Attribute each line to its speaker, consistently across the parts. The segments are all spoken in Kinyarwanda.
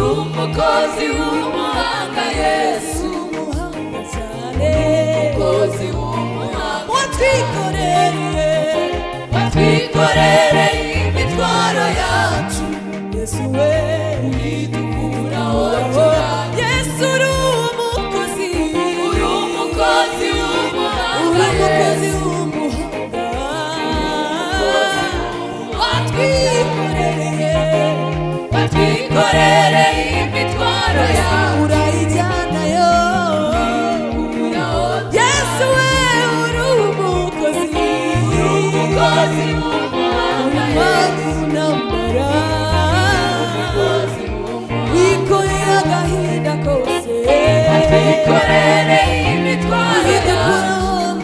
Speaker 1: umukozi w'umuhanga Yesu, umukozi w'umuhanga, watwikorereye imitwaro yacu Yesu we, idukuraho turajya. Yesu uri umukozi w'umuhanga, watwikorereye imitwaro yacu urayijyanayo. Yesu we uri umukozi w'unambara, wikoreye agahinda kose, watwikorereye imitwaro yacu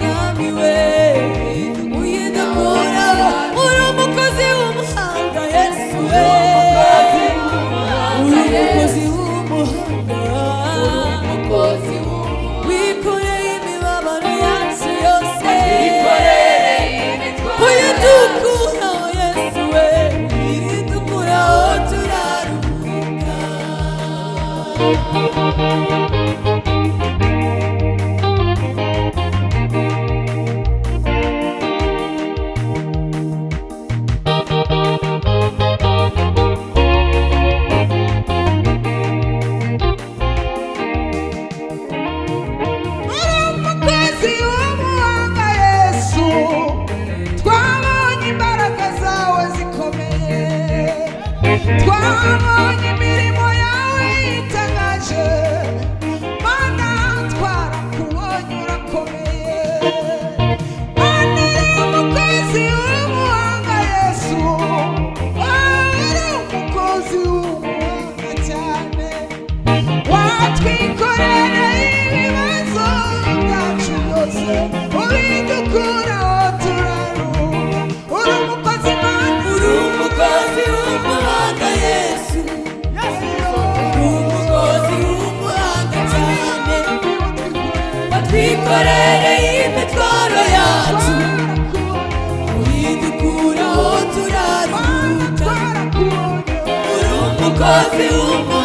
Speaker 1: mwami we, uyidukuraho. Uri umukozi w'umuhanga Yesu we, wikoreye imibabaro yacu yose, uyidukuraho Yesu we, uyidukuraho turaruhuka.
Speaker 2: twabonye imirimo yawe itangaje, Mana twarakubonye urakomeye. Mana uri umukozi w'umuhanga Yesu, uri umukozi w'umuhanga cyane, watwikorereye ibibazo byacu byose, ubidukuraho turaruhuka. Uri umukozi Mana, uri umukozi w'umuhanga Yesu, umukozi w'umuhanga cyane, watwikorereye imitwaro yacu, uyidukuraho turaruhuka. Uri umukozi w'umuhanga